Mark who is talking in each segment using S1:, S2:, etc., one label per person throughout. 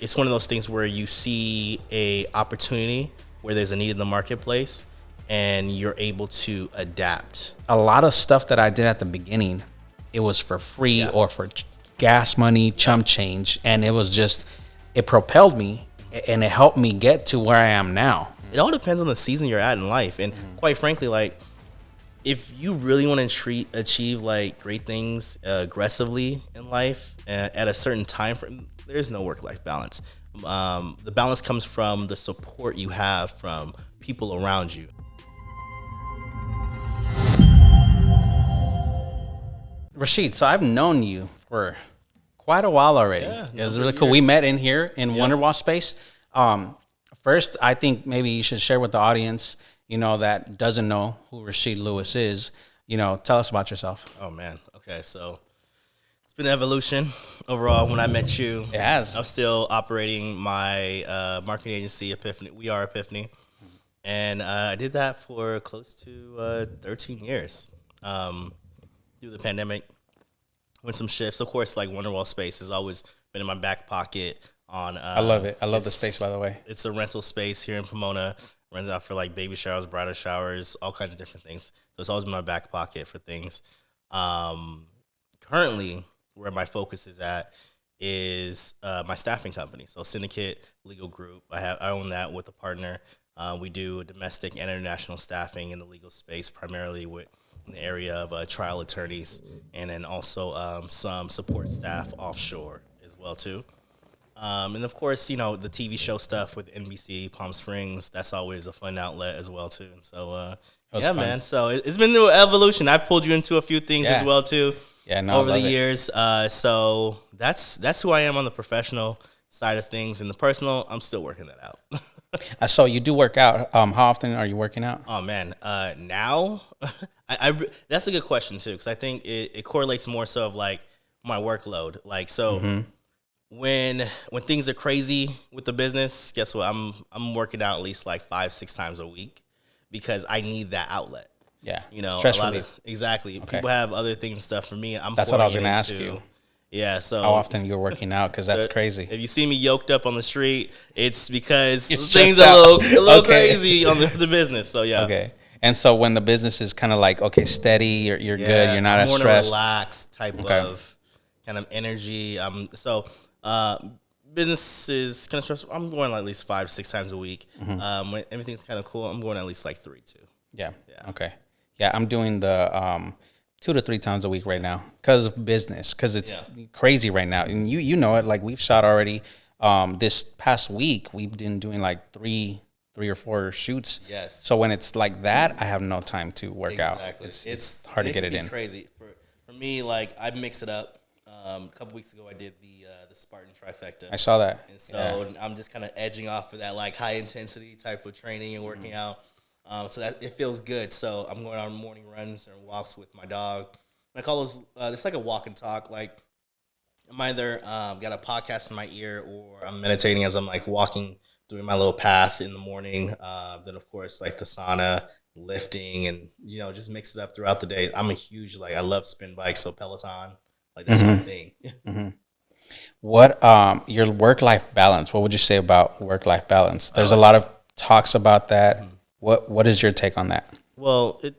S1: it's one of those things where you see a opportunity where there's a need in the marketplace and you're able to adapt.
S2: A lot of stuff that I did at the beginning, it was for free or for gas money, chump change. And it was just, it propelled me and it helped me get to where I am now.
S1: It all depends on the season you're at in life. And quite frankly, like, if you really want to achieve like great things aggressively in life at a certain time frame, there's no work-life balance. The balance comes from the support you have from people around you.
S2: Rasheed, so I've known you for quite a while already. Yeah, it's really cool. We met in here in Wonderwall space. First, I think maybe you should share with the audience, that doesn't know who Rasheed Louis is. Tell us about yourself.
S1: Oh, man. Okay, so it's been an evolution overall. When I met you,
S2: it has.
S1: I'm still operating my marketing agency, Epiphany. We are Epiphany. And I did that for close to 13 years. Through the pandemic, went some shifts. Of course, like Wonderwall Space has always been in my back pocket. I
S2: love it. I love the space, by the way.
S1: It's a rental space here in Pomona. Runs out for like baby showers, bridal showers, all kinds of different things. So it's always been in my back pocket for things. Currently, where my focus is at is my staffing company. So Syndicate Legal Group. I own that with a partner. We do domestic and international staffing in the legal space, primarily in the area of trial attorneys, and then also some support staff offshore as well too. And of course, the TV show stuff with NBC, Palm Springs, that's always a fun outlet as well too. And so, fun. Man. So it's been the evolution. I've pulled you into a few things as well too.
S2: Yeah, no,
S1: over the years. So that's who I am on the professional side of things. And the personal, I'm still working that out.
S2: So you do work out. How often are you working out?
S1: Oh man, now that's a good question too, because I think it correlates more so of like my workload. Like so. When things are crazy with the business, guess what? I'm working out at least like 5-6 times a week because I need that outlet.
S2: Yeah,
S1: stress relief. Exactly. Okay. People have other things and stuff. For me,
S2: that's what I was going to ask you.
S1: Yeah. So
S2: how often you're working out? Because that's crazy.
S1: If you see me yoked up on the street, it's because things are a little crazy on the business. So yeah.
S2: Okay. And so when the business is kind of like steady, you're good, you're not as stressed.
S1: More relaxed type of kind of energy. Business is kind of stressful. I'm going at least 5-6 times a week. When everything's kind of cool, I'm going at least like 3 too.
S2: Yeah. Okay. Yeah, I'm doing the 2 to 3 times a week right now because of business, because it's crazy right now. And you know it, like we've shot already. This past week, we've been doing like 3 or 4 shoots.
S1: Yes.
S2: So when it's like that, I have no time to work out. It's hard to get it in.
S1: Crazy. For me, like I mix it up. A couple weeks ago, I did the Spartan trifecta.
S2: I saw that.
S1: And so I'm just kind of edging off of that like high intensity type of training and working out. So that it feels good. So I'm going on morning runs and walks with my dog. And I call those, it's like a walk and talk. Like I'm either got a podcast in my ear or I'm meditating as I'm like walking, doing my little path in the morning. Then of course like the sauna, lifting, and just mix it up throughout the day. I'm a huge, like I love spin bikes, so Peloton. Like that's my thing.
S2: What your work-life balance? What would you say about work-life balance? There's a lot of talks about that. What is your take on that?
S1: Well, it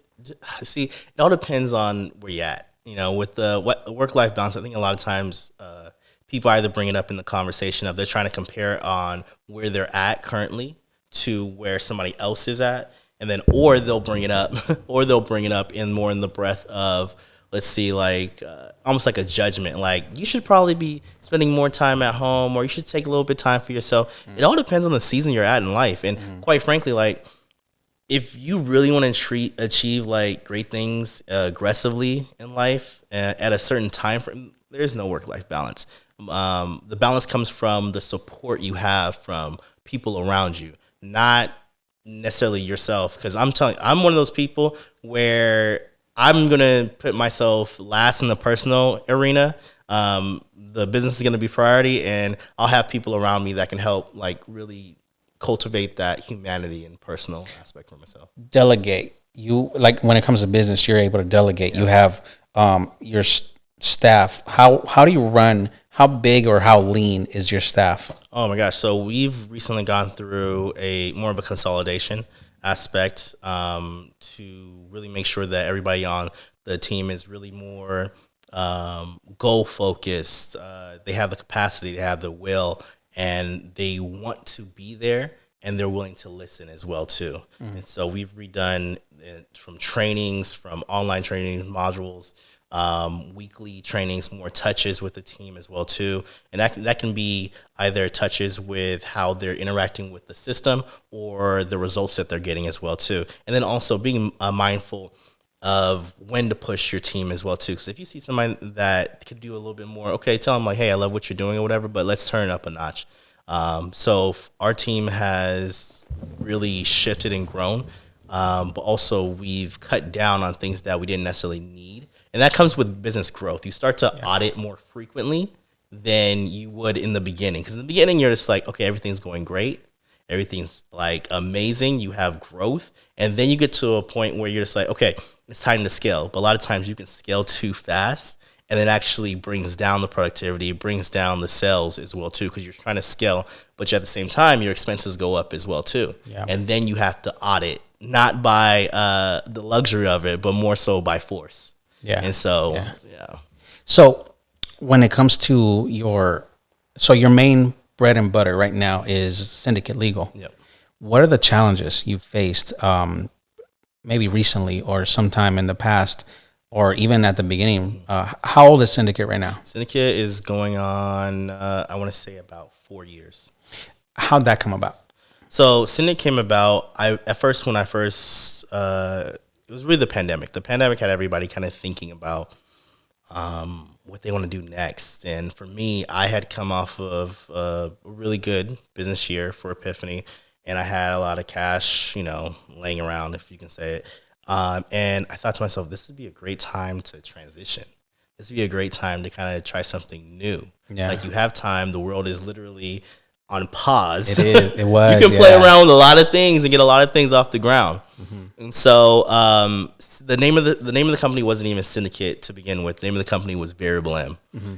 S1: all depends on where you're at. With the work-life balance, I think a lot of times people either bring it up in the conversation of they're trying to compare on where they're at currently to where somebody else is at, and then or they'll bring it up in more in the breath of, let's see, like almost like a judgment. Like you should probably be spending more time at home, or you should take a little bit of time for yourself. It all depends on the season you're at in life. And quite frankly, like if you really want to achieve like great things aggressively in life at a certain time frame, there's no work-life balance. The balance comes from the support you have from people around you, not necessarily yourself. Because I'm one of those people where I'm going to put myself last in the personal arena. The business is going to be priority, and I'll have people around me that can help like really cultivate that humanity and personal aspect for myself.
S2: Delegate. You like when it comes to business, you're able to delegate. You have your staff. How do you run How big or how lean is your staff?
S1: Oh my gosh! So we've recently gone through a more of a consolidation aspect to really make sure that everybody on the team is really more goal focused. They have the capacity, they have the will, and they want to be there, and they're willing to listen as well too. And so we've redone it from trainings, from online training modules, weekly trainings, more touches with the team as well too, and that can be either touches with how they're interacting with the system or the results that they're getting as well too, and then also being mindful of when to push your team as well too. Because if you see somebody that could do a little bit more, okay, tell them like, hey, I love what you're doing or whatever, but let's turn it up a notch. So our team has really shifted and grown, but also we've cut down on things that we didn't necessarily need. And that comes with business growth. You start to audit more frequently than you would in the beginning. Because in the beginning, you're just like, okay, everything's going great. Everything's like amazing. You have growth. And then you get to a point where you're just like, okay, it's time to scale. But a lot of times you can scale too fast, and it actually brings down the productivity, brings down the sales as well too, because you're trying to scale, but at the same time, your expenses go up as well too. Yeah. And then you have to audit, not by the luxury of it, but more so by force. Yeah. And so, yeah.
S2: So when it comes to your main bread and butter right now is Syndicate Legal.
S1: Yep.
S2: What are the challenges you've faced, maybe recently or sometime in the past, or even at the beginning? How old is Syndicate right now?
S1: Syndicate is going on, I want to say about 4 years.
S2: How'd that come about?
S1: So Syndicate came about, it was really the pandemic. The pandemic had everybody kind of thinking about what they want to do next. And for me, I had come off of a really good business year for Epiphany, and I had a lot of cash, laying around, if you can say it. And I thought to myself, this would be a great time to transition. This would be a great time to kind of try something new. Yeah. Like, you have time. The world is literally on pause.
S2: It is. It was.
S1: You can play around with a lot of things and get a lot of things off the ground. Mm-hmm. And so the name of the company wasn't even Syndicate to begin with. The name of the company was Variable M,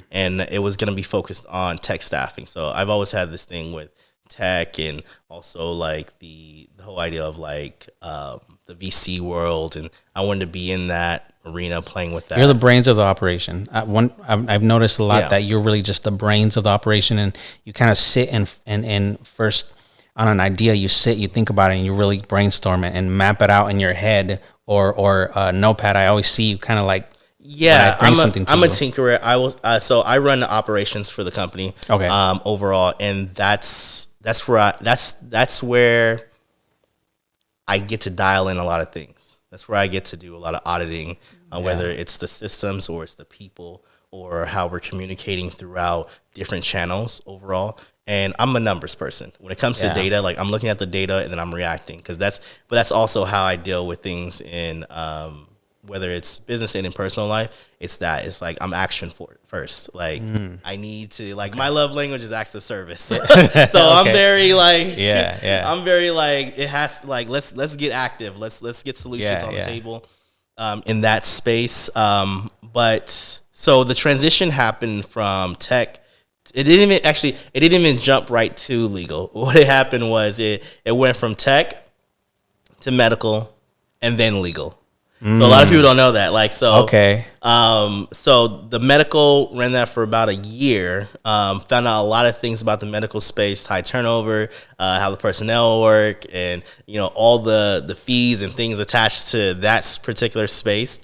S1: and it was going to be focused on tech staffing. So I've always had this thing with tech, and also like the whole idea of like the VC world, and I wanted to be in that arena playing with that.
S2: You're the brains of the operation. I've noticed a lot that you're really just the brains of the operation, and you kind of sit and first on an idea, you think about it, and you really brainstorm it and map it out in your head or notepad. I always see you kind of like, I'm a tinkerer. So I run the operations for the company. Okay. Overall, and that's where I get to dial in a lot of things. That's where I get to do a lot of auditing, whether it's the systems or it's the people or how we're communicating throughout different channels overall. And I'm a numbers person. When it comes to data, like, I'm looking at the data and then I'm reacting, but that's also how I deal with things in whether it's business and in personal life. It's like I'm action for it first. Like, I need to, like, my love language is acts of service. So I'm very like, I'm very like, it has to, like, let's get active. Let's get solutions on the table in that space. But so the transition happened from tech. It didn't even jump right to legal. What had happened was it went from tech to medical and then legal. So a lot of people don't know that. Like, so, okay. So the medical ran that for about a year. Found out a lot of things about the medical space, high turnover, how the personnel work, and all the fees and things attached to that particular space.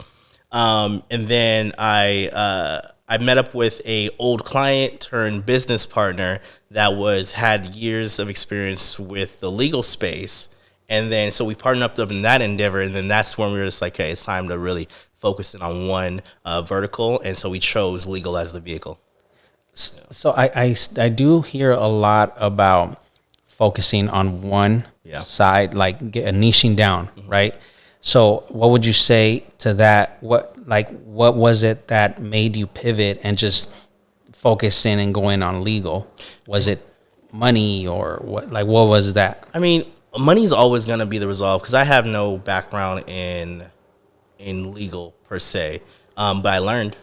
S2: And then I met up with a old client turned business partner that had years of experience with the legal space. And then, so we partnered up in that endeavor, and then that's when we were just like, okay, it's time to really focus in on one vertical, and so we chose legal as the vehicle. So I do hear a lot about focusing on one side, like niching down, right? So what would you say to that? What was it that made you pivot and just focus in and go in on legal? Was it money or what? Like, what was that?
S1: I mean, money's always going to be the resolve, because I have no background in legal per se, but I learned.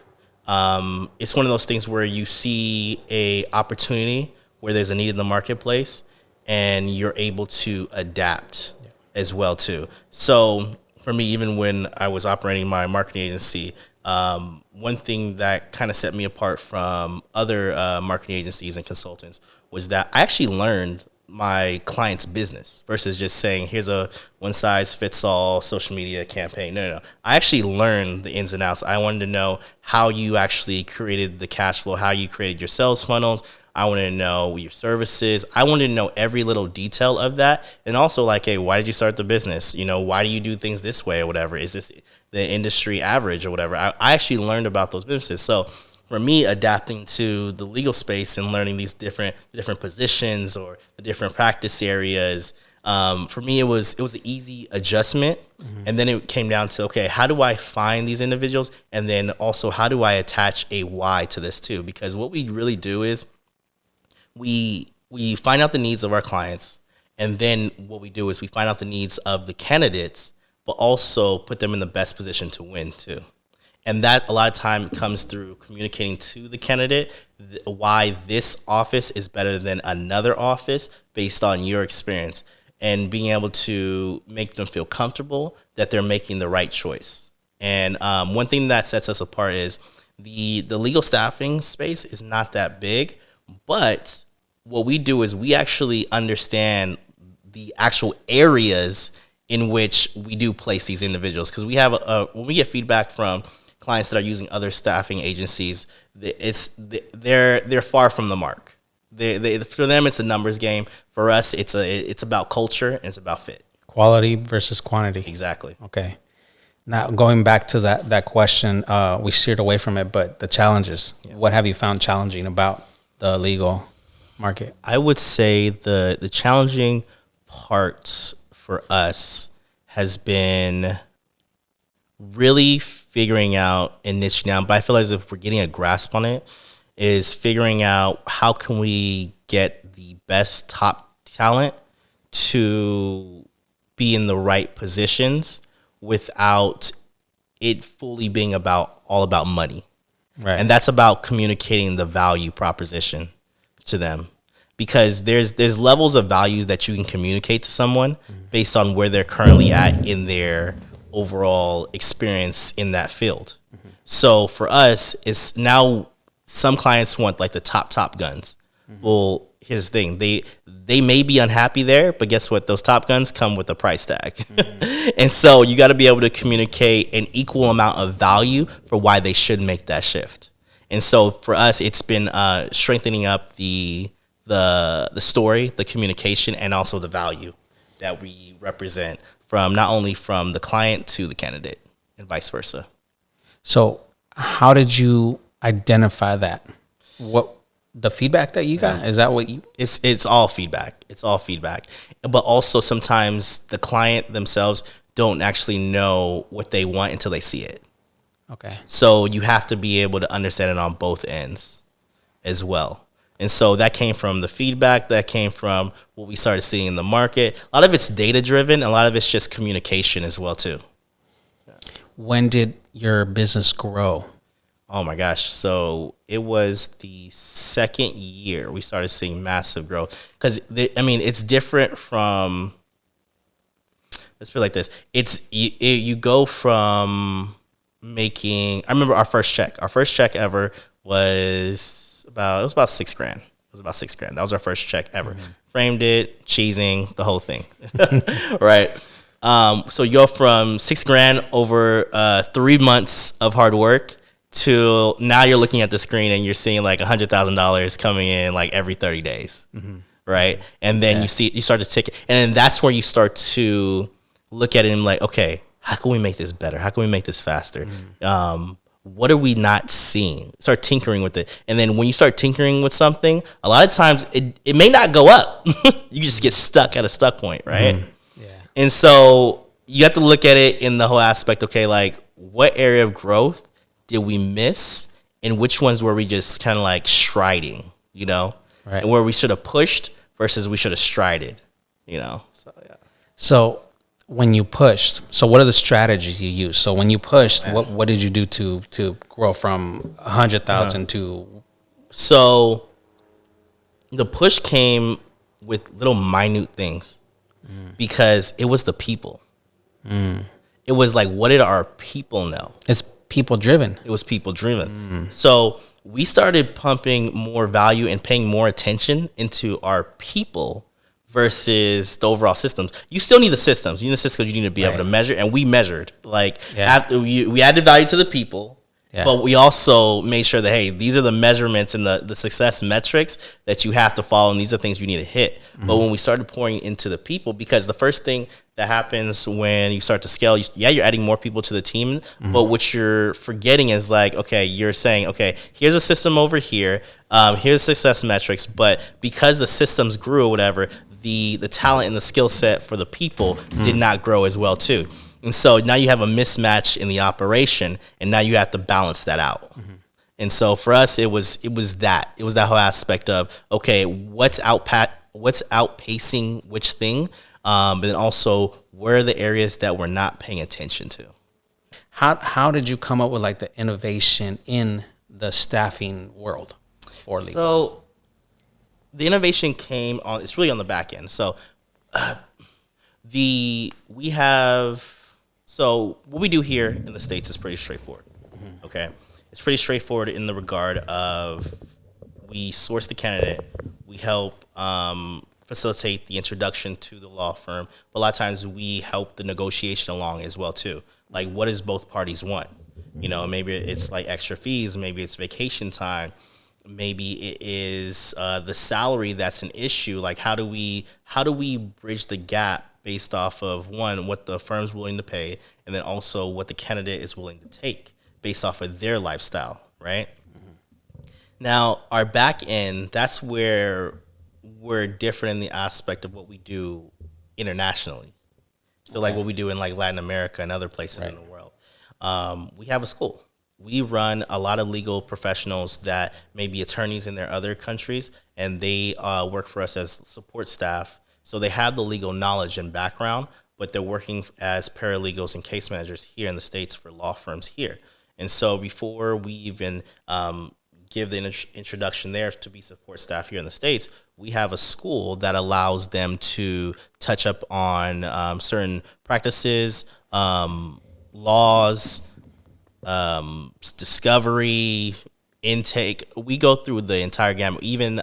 S1: It's one of those things where you see a opportunity where there's a need in the marketplace, and you're able to adapt as well too. So for me, even when I was operating my marketing agency, one thing that kind of set me apart from other marketing agencies and consultants was that I actually learned my client's business versus just saying, here's a one size fits all social media campaign. No. I actually learned the ins and outs. I wanted to know how you actually created the cash flow, how you created your sales funnels. I wanted to know your services. I wanted to know every little detail of that. And also like, hey, why did you start the business? Why do you do things this way or whatever? Is this the industry average or whatever? I actually learned about those businesses. So for me, adapting to the legal space and learning these different positions or the different practice areas, for me, it was an easy adjustment. Mm-hmm. And then it came down to, okay, how do I find these individuals? And then also, how do I attach a why to this too? Because what we really do is we find out the needs of our clients. And then what we do is we find out the needs of the candidates, but also put them in the best position to win too. And that a lot of time comes through communicating to the candidate why this office is better than another office based on your experience, and being able to make them feel comfortable that they're making the right choice. And one thing that sets us apart is the legal staffing space is not that big, but what we do is we actually understand the actual areas in which we do place these individuals. Because we have when we get feedback from clients that are using other staffing agencies, they're far from the mark. For them, it's a numbers game. For us, it's about culture and it's about fit.
S2: Quality versus quantity.
S1: Exactly.
S2: Okay. Now going back to that question, we steered away from it, but the challenges. Yeah. What have you found challenging about the legal market?
S1: I would say the challenging parts for us has been really figuring out and niching down, but I feel as if we're getting a grasp on it, is figuring out how can we get the best top talent to be in the right positions without it fully being all about money. Right. And that's about communicating the value proposition to them. Because there's levels of values that you can communicate to someone based on where they're currently at in their overall experience in that field. Mm-hmm. So for us, it's now some clients want like the top guns. Mm-hmm. Well, here's the thing. They may be unhappy there, but guess what? Those top guns come with a price tag. Mm-hmm. And so you got to be able to communicate an equal amount of value for why they should make that shift. And so for us, it's been strengthening up the story, the communication, and also the value that we represent from not only from the client to the candidate and vice versa.
S2: So how did you identify that? What the feedback that you got? Is that what you?
S1: It's all feedback. It's all feedback. But also sometimes the client themselves don't actually know what they want until they see it.
S2: Okay.
S1: So you have to be able to understand it on both ends as well. And so that came from the feedback, that came from what we started seeing in the market. A lot of it's data driven, a lot of it's just communication as well too.
S2: When did your business grow?
S1: Oh my gosh. So it was the second year we started seeing massive growth. Because, it's different from, let's put it like this. You go from making, I remember our first check ever was about $6,000. It was about $6,000. That was our first check ever. Mm-hmm. Framed it, cheesing, the whole thing. Right. So you go from $6,000 over 3 months of hard work to now you're looking at the screen and you're seeing like $100,000 coming in like every 30 days. Mm-hmm. Right. And then you start to tick it. And then that's where you start to look at it and like, okay, how can we make this better? How can we make this faster? Mm-hmm. What are we not seeing? Start tinkering with it. And then when you start tinkering with something, a lot of times it may not go up. You just get stuck at a stuck point, right? Mm-hmm. Yeah. And so you have to look at it in the whole aspect, okay, like what area of growth did we miss and which ones were we just kind of like striding, right? And where we should have pushed versus we should have strided, So, yeah.
S2: So when you pushed, so what are the strategies you use? So when you pushed, what did you do to grow from 100,000 to?
S1: So the push came with little minute things because it was the people. It was like, what did our people know?
S2: It's people driven.
S1: It was people driven. So we started pumping more value and paying more attention into our people versus the overall systems. You still need the systems. You need the systems. You need to be able to measure. And we measured. Like, after we added value to the people, but we also made sure that, hey, these are the measurements and the success metrics that you have to follow, and these are things you need to hit. But when we started pouring into the people, because the first thing that happens when you start to scale, you're adding more people to the team, but what you're forgetting is like, okay, you're saying, okay, here's a system over here, here's success metrics, but because the systems grew or whatever, the talent and the skill set for the people did not grow as well too. And so now you have a mismatch in the operation, and now you have to balance that out. And so for us, it was that whole aspect of, okay, what's outpacing which thing, but then also where are the areas that we're not paying attention to.
S2: How did you come up with like the innovation in the staffing world for legal?
S1: So the innovation came on. It's really on the back end. So So what we do here in the States is pretty straightforward. Okay, it's pretty straightforward in the regard of we source the candidate, we help facilitate the introduction to the law firm, but a lot of times we help the negotiation along as well too. Like, what does both parties want? You know, maybe it's like extra fees, maybe it's vacation time, maybe it is the salary that's an issue. Like, how do we bridge the gap based off of, one, what the firm's willing to pay, and then also what the candidate is willing to take based off of their lifestyle, right? Now, our back end, that's where we're different in the aspect of what we do internationally. So like what we do in like Latin America and other places in the world. We have a school. We run a lot of legal professionals that may be attorneys in their other countries, and they work for us as support staff. So they have the legal knowledge and background, but they're working as paralegals and case managers here in the States for law firms here. And so before we even give the introduction there to be support staff here in the States, we have a school that allows them to touch up on certain practices, laws, discovery, intake. We go through the entire gamut. Even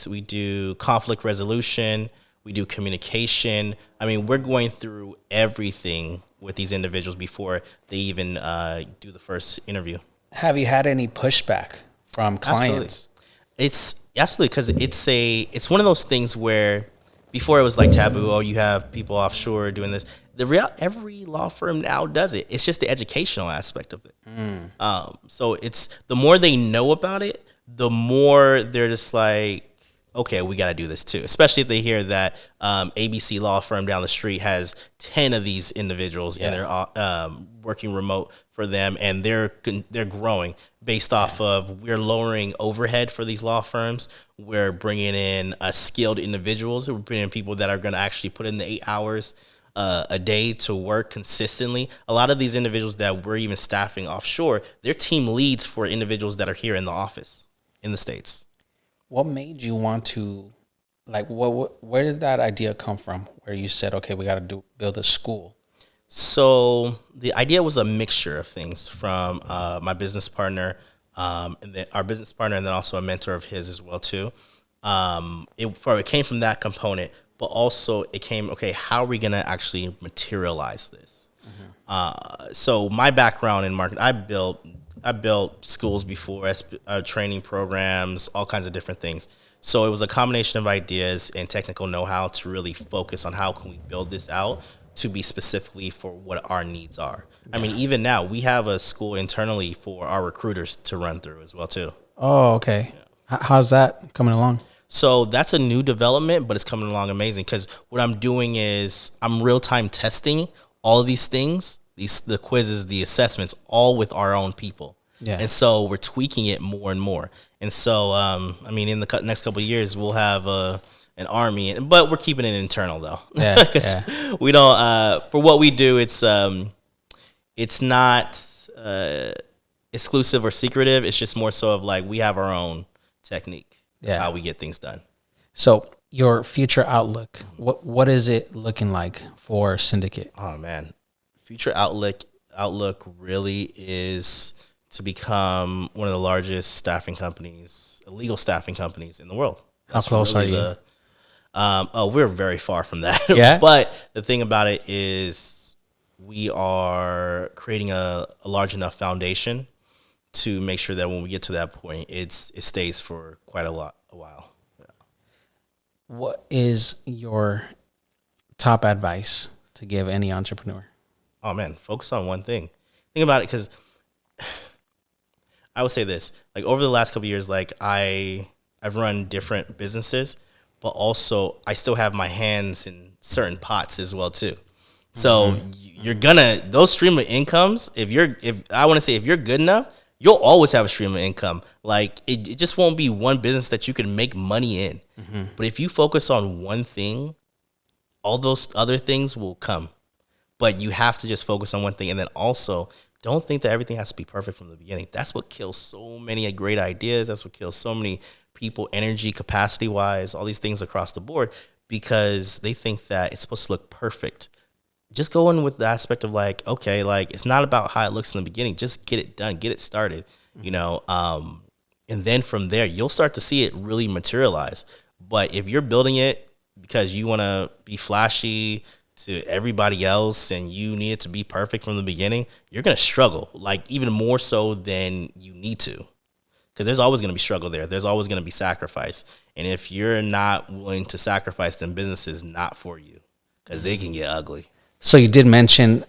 S1: we do conflict resolution, we do communication. I mean, we're going through everything with these individuals before they even do the first interview.
S2: Have you had any pushback from clients?
S1: Absolutely, because it's one of those things where before it was like taboo. Oh, you have people offshore doing this. Every law firm now does it. It's just the educational aspect of it. So it's the more they know about it, the more they're just like, okay, we got to do this too. Especially if they hear that ABC law firm down the street has 10 of these individuals and they're working remote for them, and they're growing based off of, we're lowering overhead for these law firms. We're bringing in skilled individuals. We're bringing in people that are going to actually put in the 8 hours a day to work consistently. A lot of these individuals that we're even staffing offshore, they're team leads for individuals that are here in the office in the States.
S2: What made you want to, like, where did that idea come from, where you said, okay, we got to build a school?
S1: So the idea was a mixture of things from my business partner, and then our business partner, and then also a mentor of his as well too. It came from that component, but also it came, okay, how are we going to actually materialize this? So my background in marketing, I built schools before, training programs, all kinds of different things. So it was a combination of ideas and technical know-how to really focus on how can we build this out to be specifically for what our needs are. I mean, even now we have a school internally for our recruiters to run through as well too.
S2: Oh, okay. Yeah. How's that coming along?
S1: So that's a new development, but it's coming along amazing, because what I'm doing is I'm real-time testing all of these things, the quizzes, the assessments, all with our own people.
S2: Yeah.
S1: And so we're tweaking it more and more. And so, I mean, in the next couple of years, we'll have an army, but we're keeping it internal though.
S2: Yeah,
S1: Because we don't, for what we do, it's not exclusive or secretive. It's just more so of like, we have our own technique of how we get things done.
S2: So your future outlook, what is it looking like for Syndicate?
S1: Oh man, future outlook really is to become one of the largest staffing companies, legal staffing companies in the world.
S2: How close are you?
S1: We're very far from that.
S2: Yeah.
S1: But the thing about it is we are creating a large enough foundation to make sure that when we get to that point, it stays for quite a while. Yeah.
S2: What is your top advice to give any entrepreneur?
S1: Oh man, focus on one thing. Think about it, because I would say this, like over the last couple of years, like I've run different businesses, but also I still have my hands in certain pots as well too. So you're those stream of incomes, if you're good enough, you'll always have a stream of income. Like it just won't be one business that you can make money in. But if you focus on one thing, all those other things will come. But you have to just focus on one thing. And then also, don't think that everything has to be perfect from the beginning. That's what kills so many great ideas. That's what kills so many people, energy, capacity-wise, all these things across the board, because they think that it's supposed to look perfect. Just go in with the aspect of like, okay, like it's not about how it looks in the beginning. Just get it done, get it started, you know. And then from there, you'll start to see it really materialize. But if you're building it because you want to be flashy to everybody else and you need it to be perfect from the beginning, you're going to struggle, like even more so than you need to, because there's always going to be struggle there. There's always going to be sacrifice. And if you're not willing to sacrifice, then business is not for you, because they can get ugly.
S2: So you did mention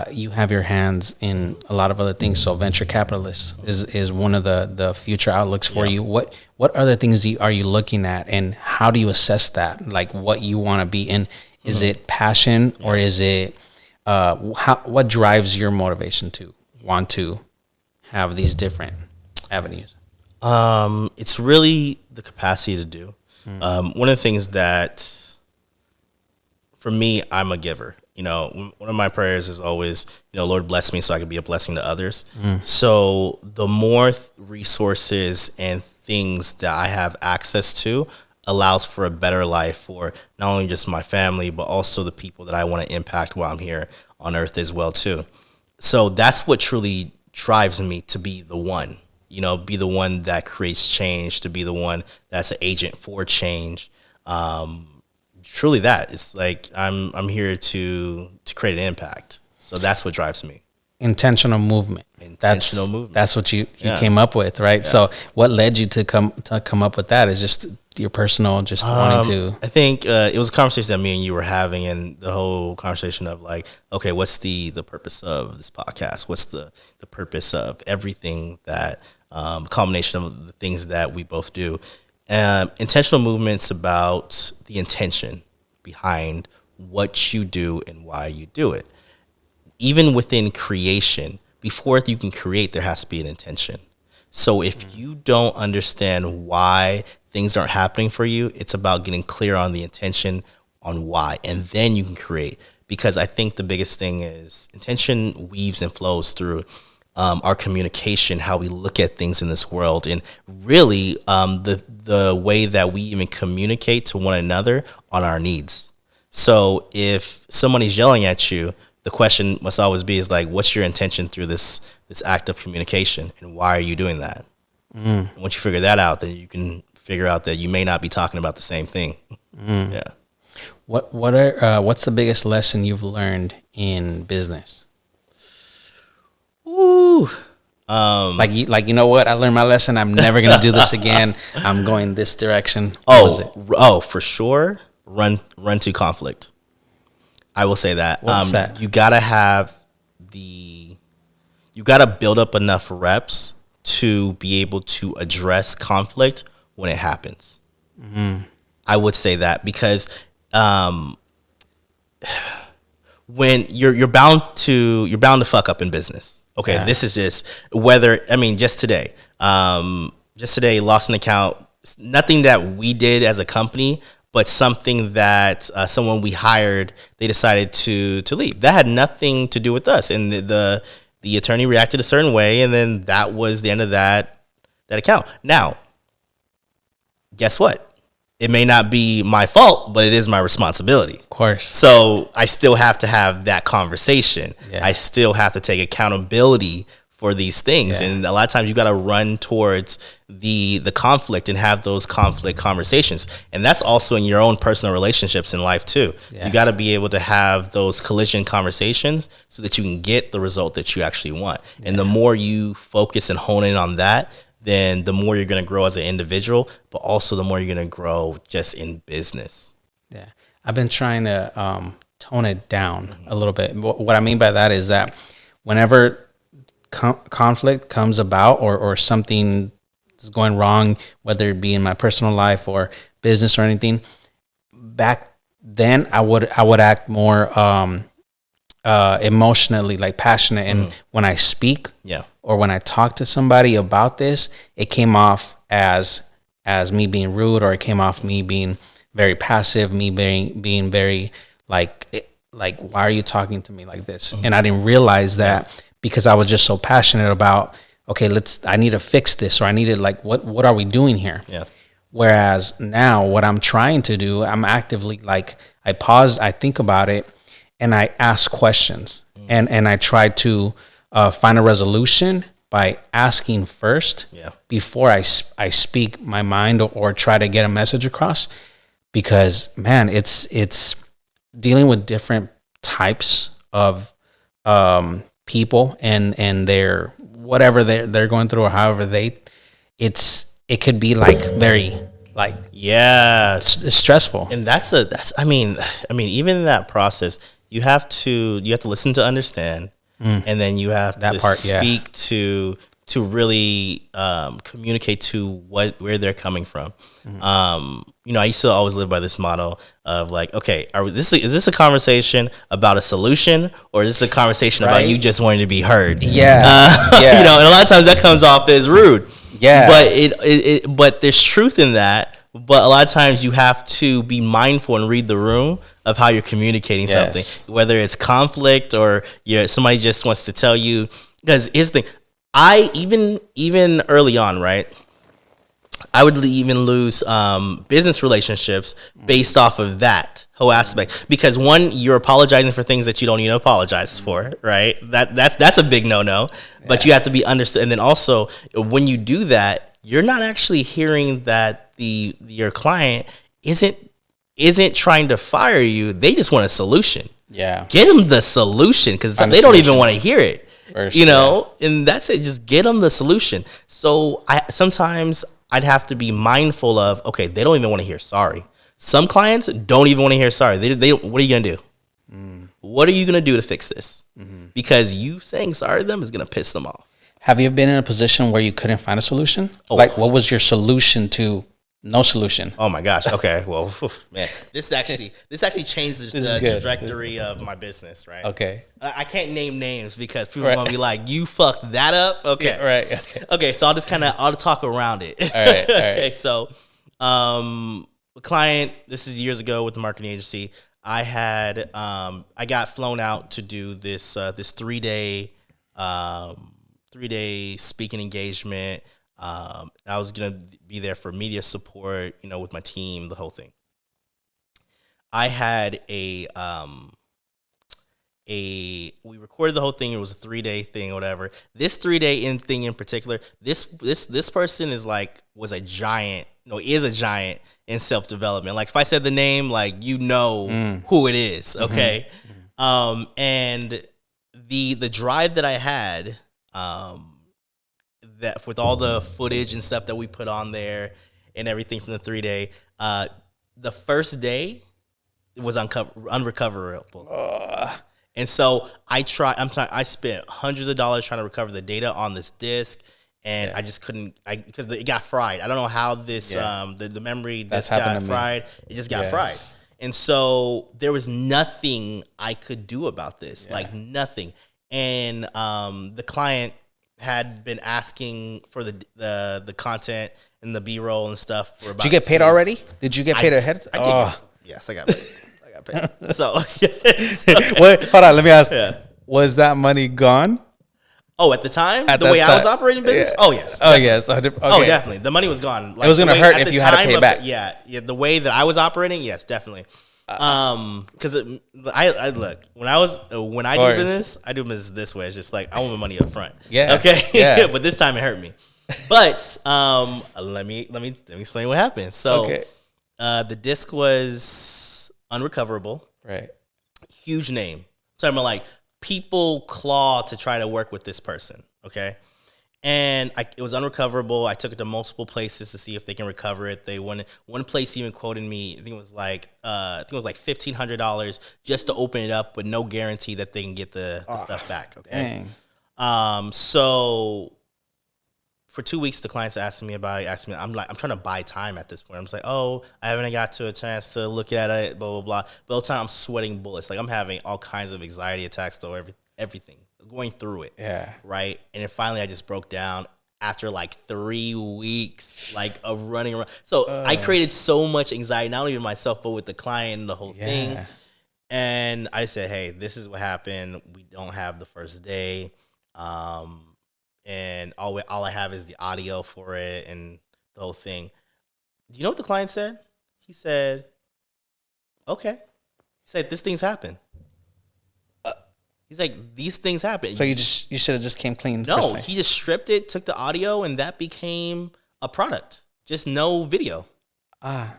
S2: you have your hands in a lot of other things. So venture capitalists is one of the future outlooks for you. What other things are you looking at, and how do you assess that? Like what you want to be in? Is it passion, or is it what drives your motivation to want to have these different avenues?
S1: It's really the capacity to do. One of the things that, for me, I'm a giver. You know, one of my prayers is always, you know, Lord bless me so I can be a blessing to others. So the more resources and things that I have access to allows for a better life for not only just my family, but also the people that I want to impact while I'm here on earth as well too. So that's what truly drives me to be the one, you know, be the one that creates change, to be the one that's an agent for change. Truly that. It's like I'm here to create an impact. So that's what drives me.
S2: Intentional movement.
S1: Movement.
S2: That's what you came up with, right? Yeah. So what led you to come up with that? Is just your personal, just wanting to.
S1: I think it was a conversation that me and you were having, and the whole conversation of like, okay, what's the purpose of this podcast? What's the purpose of everything that combination of the things that we both do? Intentional movement's about the intention behind what you do and why you do it. Even within creation, before you can create, there has to be an intention. So if you don't understand why things aren't happening for you, it's about getting clear on the intention on why, and then you can create. Because I think the biggest thing is intention weaves and flows through our communication, how we look at things in this world, and really the way that we even communicate to one another on our needs. So if somebody's yelling at you, the question must always be is like, what's your intention through this act of communication, and why are you doing that? Once you figure that out, then you can figure out that you may not be talking about the same thing. Yeah.
S2: What's the biggest lesson you've learned in business?
S1: Ooh.
S2: Like you know what? I learned my lesson. I'm never gonna do this again. I'm going this direction.
S1: For sure. Run to conflict. I will say that.
S2: What's that?
S1: You gotta build up enough reps to be able to address conflict when it happens. I would say that, because when you're bound to fuck up in business. Okay,
S2: Yeah.
S1: this is just whether, I mean, just today, lost an account, nothing that we did as a company, but something that someone we hired, they decided to leave. That had nothing to do with us. And the attorney reacted a certain way, and then that was the end of that account. Now, guess what? It may not be my fault, but it is my responsibility.
S2: Of course.
S1: So I still have to have that conversation.
S2: Yeah.
S1: I still have to take accountability for these things.
S2: Yeah.
S1: And a lot of times you got to run towards the conflict and have those conflict conversations. And that's also in your own personal relationships in life too.
S2: Yeah.
S1: You got to be able to have those collision conversations so that you can get the result that you actually want. Yeah. And the more you focus and hone in on that, then the more you're going to grow as an individual, but also the more you're going to grow just in business.
S2: Yeah. I've been trying to tone it down a little bit. What I mean by that is that whenever conflict comes about or something is going wrong, whether it be in my personal life or business or anything, back then I would act more emotionally, like passionate. And when I speak, or when I talk to somebody about this, it came off as me being rude, or it came off me being very passive, me being very like, why are you talking to me like this? And I didn't realize that because I was just so passionate about, okay, I need to fix this, or I need to, like, what are we doing here? Yeah. Whereas now what I'm trying to do, I'm actively, like, I pause, I think about it, and I ask questions, and I try to find a resolution by asking first before I speak my mind or try to get a message across. Because, man, it's dealing with different types of people and their whatever they're going through, or however it could be like very like it's stressful.
S1: And that's I mean even in that process, you have to listen to understand, and then you have to speak to really communicate to where they're coming from. I used to always live by this motto of, like, okay, is this a conversation about a solution, or is this a conversation about you just wanting to be heard? And a lot of times that comes off as rude. But there's truth in that. But a lot of times you have to be mindful and read the room of how you're communicating something, whether it's conflict or somebody just wants to tell you. Because here's the thing, I even early on, right, I would even lose business relationships based off of that whole aspect. Because one, you're apologizing for things that you don't even apologize for, right? That's a big no-no. But you have to be understood. And then also, when you do that, you're not actually hearing that your client isn't trying to fire you. They just want a solution. Yeah, get them the solution, because they don't even want to hear it. First, and that's it. Just get them the solution. So sometimes I'd have to be mindful of, okay, they don't even want to hear sorry. Some clients don't even want to hear sorry. They what are you gonna do? What are you gonna do to fix this? Because you saying sorry to them is gonna piss them off.
S2: Have you been in a position where you couldn't find a solution? Like, what was your solution to no solution?
S1: Oh my gosh. Okay. Well, man, this actually changed the trajectory of my business, right? Okay. I can't name names because people are gonna be like, "You fucked that up." Okay.
S2: Yeah, right.
S1: Okay. So I'll talk around it.
S2: All right.
S1: Okay. So, a client, this is years ago with the marketing agency. I got flown out to do this 3-day speaking engagement. I was gonna be there for media support, with my team, the whole thing. I had we recorded the whole thing. It was a 3-day thing or whatever. This 3-day thing in particular, this person is a giant in self-development. Like, if I said the name, who it is. Okay. And the drive that I had, that with all the footage and stuff that we put on there and everything from the 3-day, the first day was unrecoverable. And so I spent hundreds of dollars trying to recover the data on this disk, and I just couldn't, because it got fried. I don't know how this, the memory disk got fried. It just got fried. And so there was nothing I could do about this, like nothing. and the client had been asking for the content and the B-roll and stuff for about.
S2: Did you get paid already? Did you get paid ahead?
S1: I did. Yes, I got paid. I got paid. So,
S2: Wait, hold on. Let me ask. Yeah. Was that money gone?
S1: Oh, at the time, the way I was operating business. Yeah. Oh yes.
S2: Definitely. Oh yes. Okay.
S1: Oh, definitely. The money was gone.
S2: Like, it was going to hurt if you had to pay it back.
S1: Yeah. The way that I was operating, yes, definitely. Because I look, when I do business, I do business this way. It's just like I want my money up front.
S2: Yeah.
S1: Okay.
S2: Yeah.
S1: But this time it hurt me. But let me explain what happened. So, the disc was unrecoverable.
S2: Right.
S1: Huge name. So I'm like, people claw to try to work with this person. Okay. And it was unrecoverable. I took it to multiple places to see if they can recover it. They one place even quoted me. I think it was like $1,500 just to open it up, with no guarantee that they can get the stuff back. Okay. Dang. So for 2 weeks, the clients asking me about it. I'm trying to buy time at this point. I'm just like, oh, I haven't got to a chance to look at it. Blah blah blah. But all the time, I'm sweating bullets. Like I'm having all kinds of anxiety attacks to everything. Going through it. Yeah. Right. And then finally I just broke down after like 3 weeks of running around. So I created so much anxiety, not only with myself, but with the client and the whole thing. And I said, hey, this is what happened. We don't have the first day. And all I have is the audio for it and the whole thing. Do you know what the client said? He said, okay. He said, this thing's happened. He's like, these things happen.
S2: So you should have just came clean.
S1: No, he just stripped it, took the audio, and that became a product. Just no video. My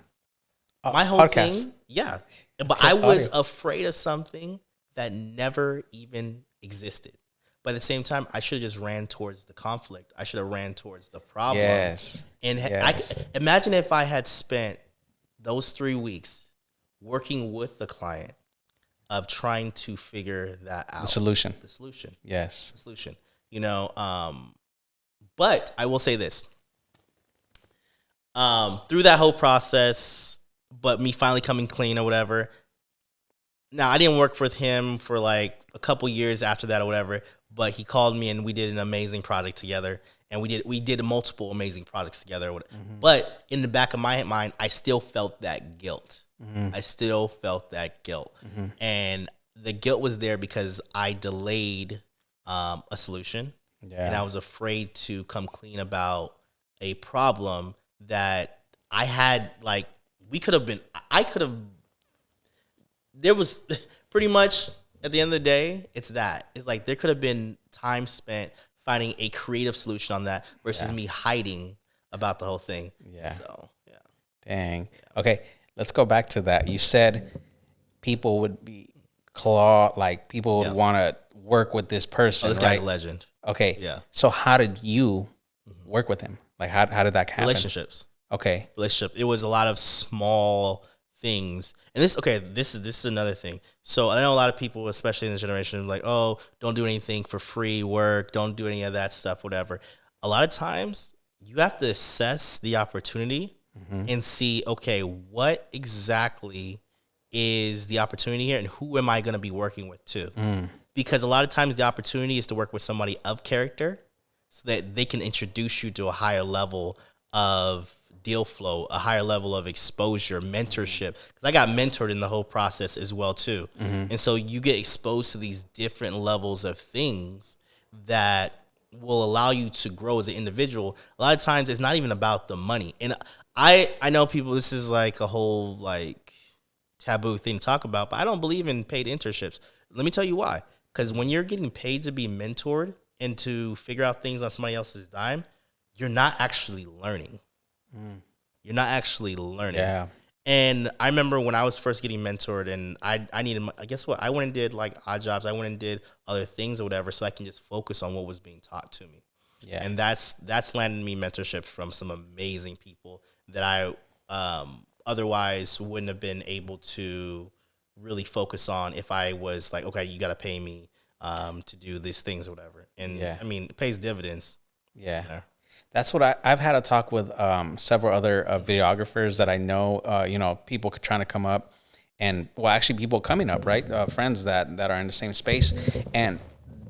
S1: whole podcast. Thing, yeah. But I was afraid of something that never even existed. But at the same time, I should have just ran towards the conflict. I should have ran towards the problem.
S2: Yes.
S1: And imagine if I had spent those 3 weeks working with the client, of trying to figure that out.
S2: The solution.
S1: Yes. The solution. But I will say this. Through that whole process, but me finally coming clean or whatever. Now, I didn't work with him for like a couple years after that or whatever, but he called me and we did an amazing project together. And we did multiple amazing projects together. Mm-hmm. But in the back of my mind, I still felt that guilt. Mm-hmm. I still felt that guilt. Mm-hmm. And the guilt was there because I delayed a solution. Yeah. And I was afraid to come clean about a problem that I had. Like, there was pretty much at the end of the day, it's like there could have been time spent finding a creative solution on that versus me hiding about the whole thing. Yeah. So, yeah.
S2: Dang. Yeah. Okay. Let's go back to that. You said people would be people would want to work with this person.
S1: Oh, this guy's a legend.
S2: Okay. Yeah. So how did you work with him? Like how did that happen?
S1: Relationships.
S2: Okay.
S1: Relationship. It was a lot of small things. And this is another thing. So I know a lot of people, especially in this generation, like, oh, don't do anything for free work. Don't do any of that stuff, whatever. A lot of times you have to assess the opportunity and see, okay, what exactly is the opportunity here and who am I going to be working with too? Because a lot of times the opportunity is to work with somebody of character so that they can introduce you to a higher level of deal flow, a higher level of exposure, mentorship. Because I got mentored in the whole process as well too. And so you get exposed to these different levels of things that will allow you to grow as an individual. A lot of times it's not even about the money. And I know people, this is like a whole like taboo thing to talk about, but I don't believe in paid internships. Let me tell you why. Because when you're getting paid to be mentored and to figure out things on somebody else's dime, you're not actually learning. You're not actually learning. Yeah. And I remember when I was first getting mentored and I needed, guess what? I went and did like odd jobs. I went and did other things or whatever so I can just focus on what was being taught to me. Yeah. And that's landed me mentorship from some amazing people that I otherwise wouldn't have been able to really focus on if I was like, okay, you got to pay me to do these things or whatever. And I mean, it pays dividends.
S2: Yeah. You know? That's what I've had a talk with several other videographers that I know, people trying to come up and, well, actually people coming up, right? Friends that are in the same space. And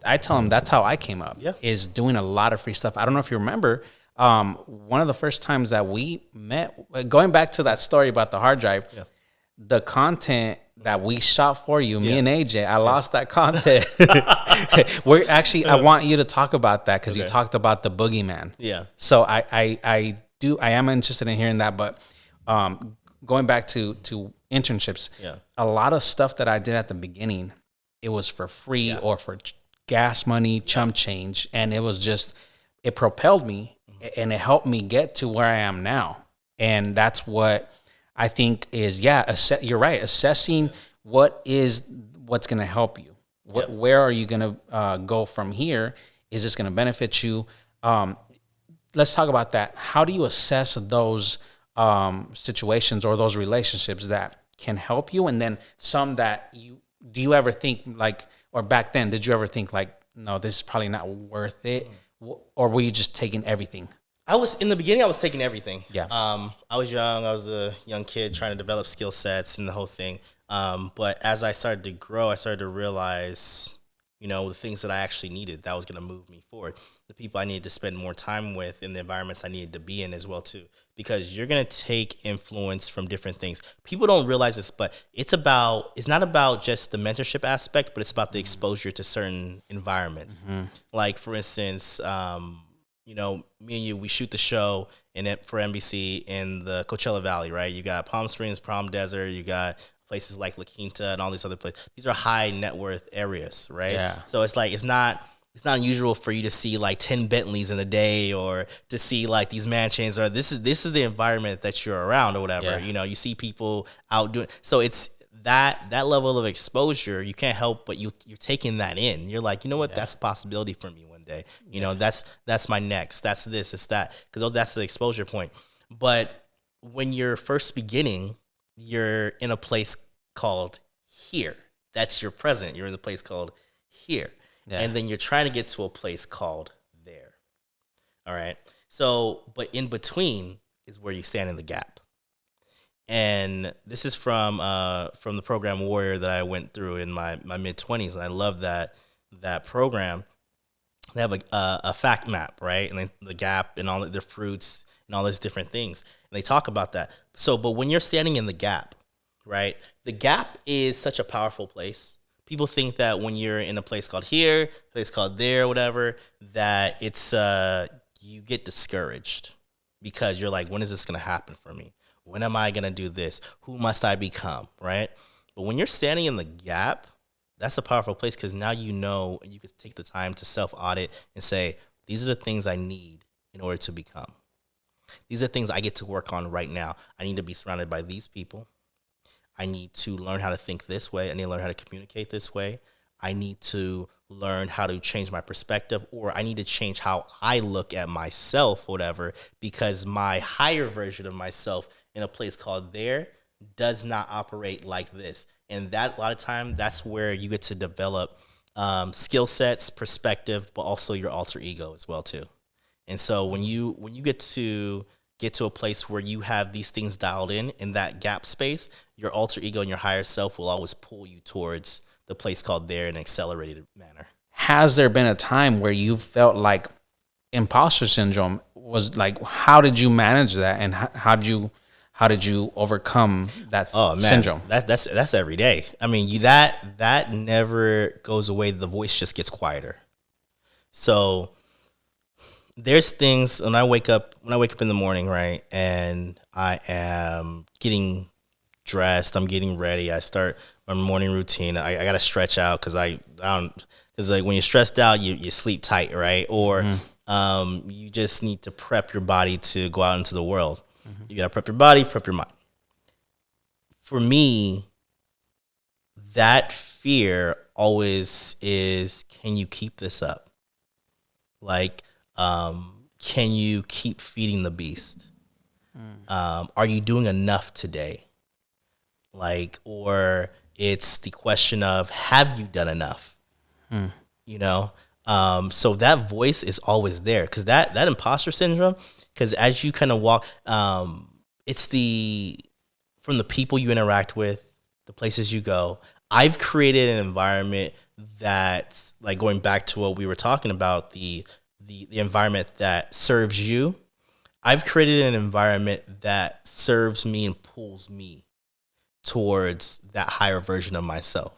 S2: I tell them that's how I came up.
S1: Yeah.
S2: Is doing a lot of free stuff. I don't know if you remember. One of the first times that we met, going back to that story about the hard drive, the content that we shot for you, me and AJ, I lost that content. We're actually, I want you to talk about that because you talked about the boogeyman.
S1: Yeah.
S2: So I am interested in hearing that, but going back to internships, a lot of stuff that I did at the beginning, it was for free or for gas money, chump change, and it was just, it propelled me and it helped me get to where I am now. And that's what I think is, you're right, assessing what's going to help you. Where are you going to go from here? Is this going to benefit you? Let's talk about that. How do you assess those situations or those relationships that can help you, and then some that do you ever think like, or back then, did you ever think like, no, this is probably not worth it? Or were you just taking everything?
S1: In the beginning, I was taking everything.
S2: Yeah.
S1: I was young. I was a young kid trying to develop skill sets and the whole thing. But as I started to grow, I started to realize, the things that I actually needed that was going to move me forward. The people I needed to spend more time with and the environments I needed to be in as well, too. Because you're going to take influence from different things. People don't realize this, but it's not about just the mentorship aspect, but it's about the exposure to certain environments. Mm-hmm. Like, for instance, me and you, we shoot the show for NBC in the Coachella Valley, right? You got Palm Springs, Palm Desert, you got places like La Quinta and all these other places. These are high net worth areas, right? Yeah. So it's like, it's not unusual for you to see like 10 Bentleys in a day, or to see like these mansions, or this is the environment that you're around or whatever. Yeah. You see people out doing, so it's that level of exposure, you can't help but you're taking that in. You're like, that's a possibility for me one day. That's my next, that's this, it's that, because that's the exposure point. But when you're first beginning, you're in a place called here. That's your present. You're in the place called here. Yeah. And then you're trying to get to a place called there. All right. So, but in between is where you stand in the gap. And this is from the program Warrior that I went through in my mid-20s. And I love that program. They have a fact map, right? And then the gap and all the fruits and all those different things. And they talk about that. So, but when you're standing in the gap, right? The gap is such a powerful place. People think that when you're in a place called here, a place called there, whatever, that it's you get discouraged because you're like, when is this going to happen for me? When am I going to do this? Who must I become, right? But when you're standing in the gap, that's a powerful place, because now you know, and you can take the time to self-audit and say, these are the things I need in order to become. These are things I get to work on right now. I need to be surrounded by these people. I need to learn how to think this way. I need to learn how to communicate this way. I need to learn how to change my perspective, or I need to change how I look at myself, whatever, because my higher version of myself in a place called there does not operate like this. And that, a lot of time, that's where you get to develop skill sets, perspective, but also your alter ego as well too. And so when you get to a place where you have these things dialed in that gap space, your alter ego and your higher self will always pull you towards the place called there in an accelerated manner. Has there been a time where you felt like imposter syndrome was like, how did you manage that? And how did you overcome that syndrome? That's every day. I mean, that never goes away. The voice just gets quieter. So there's things when I wake up in the morning, right, and I am getting dressed, I'm getting ready, I start my morning routine. I gotta stretch out because because like when you're stressed out, you sleep tight, right? Or you just need to prep your body to go out into the world. Mm-hmm. You gotta prep your body, prep your mind. For me, that fear always is, can you keep this up? Like, can you keep feeding the beast? Are you doing enough today? Like, or it's the question of, have you done enough? So that voice is always there, because that imposter syndrome, because as you kind of walk, it's from the people you interact with, the places you go. I've created an environment that, like going back to what we were talking about, the environment that serves you, I've created an environment that serves me and pulls me towards that higher version of myself.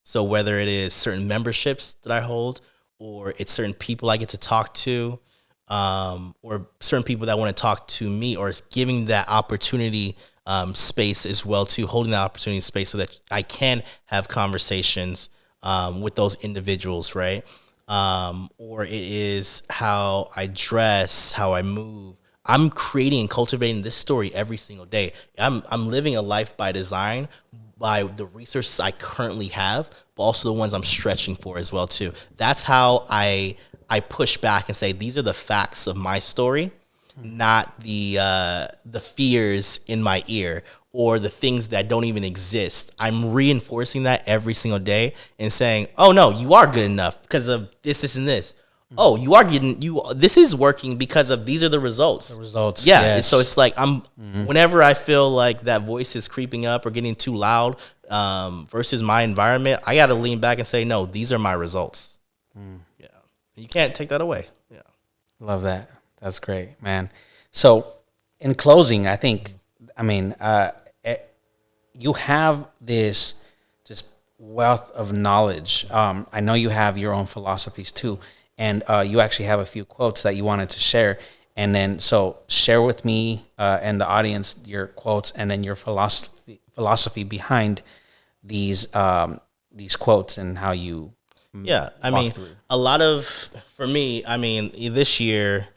S1: So whether it is certain memberships that I hold, or it's certain people I get to talk to, or certain people that want to talk to me, or it's giving that opportunity space as well, to holding that opportunity space so that I can have conversations with those individuals, right? Or it is how I dress, how I move. I'm creating and cultivating this story every single day. I'm living a life by design, by the resources I currently have, but also the ones I'm stretching for as well too. That's how I push back and say, these are the facts of my story, not the fears in my ear or the things that don't even exist. I'm reinforcing that every single day and saying, oh no, you are good enough because of this, and this. Oh, you are this is working because of these are the results.
S2: The results.
S1: Yeah.
S2: Yes.
S1: So it's like whenever I feel like that voice is creeping up or getting too loud versus my environment, I got to lean back and say, no, these are my results. Yeah. You can't take that away. Yeah.
S2: Love that. That's great, man. So in closing, I think, you have this just wealth of knowledge. I know you have your own philosophies too. And you actually have a few quotes that you wanted to share. And then, so share with me and the audience your quotes and then your philosophy behind these quotes and how you
S1: a lot of, for me, this year,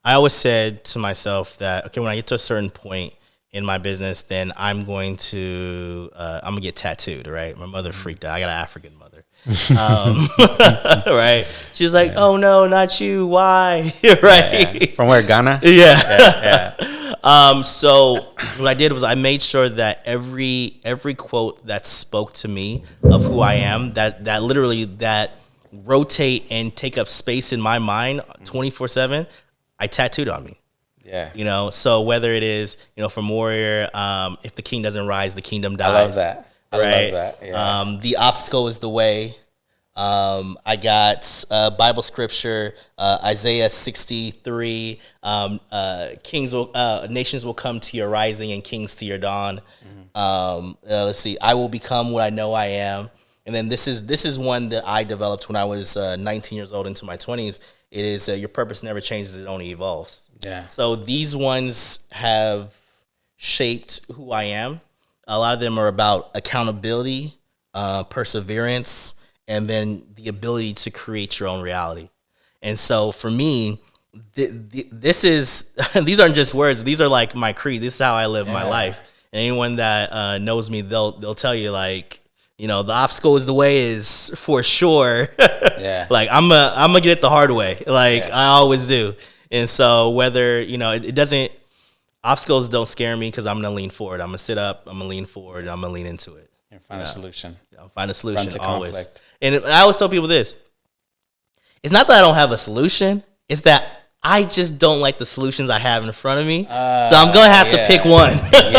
S1: I always said to myself that, okay, when I get to a certain point in my business, then I'm going to get tattooed, right? My mother freaked out. I got an African mother. Right? She was like, "Oh no, not you! Why?" Right?
S2: Yeah. From where, Ghana?
S1: Yeah. So what I did was I made sure that every quote that spoke to me of who I am, that literally that rotate and take up space in my mind 24/7, I tattooed on me.
S2: Yeah.
S1: So whether it is, from Warrior, if the king doesn't rise, the kingdom dies.
S2: I love that.
S1: Right.
S2: I love that. Yeah.
S1: The obstacle is the way. I got Bible scripture, Isaiah 63. Nations will come to your rising and kings to your dawn. Let's see. I will become what I know I am. And then this is one that I developed when I was 19 years old into my 20s. It is your purpose never changes; it only evolves.
S2: Yeah.
S1: So these ones have shaped who I am. A lot of them are about accountability, perseverance, and then the ability to create your own reality. And so for me, this is these aren't just words. These are like my creed. This is how I live my life. And anyone that knows me, they'll tell you, like, the obstacle is the way is for sure.
S2: Yeah.
S1: Like I'm gonna get it the hard way. Like I always do. And so whether, it doesn't, obstacles don't scare me because I'm going to lean forward. I'm going to sit up. I'm going to lean forward. I'm going to lean into it.
S2: And find a solution.
S1: I'll find a solution
S2: Run to
S1: always.
S2: Conflict.
S1: And I always tell people this. It's not that I don't have a solution. It's that I just don't like the solutions I have in front of me. So I'm going to have to pick one. But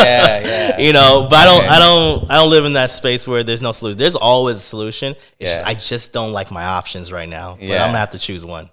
S1: I don't live in that space where there's no solution. There's always a solution. It's just, I just don't like my options right now. But I'm going to have to choose one.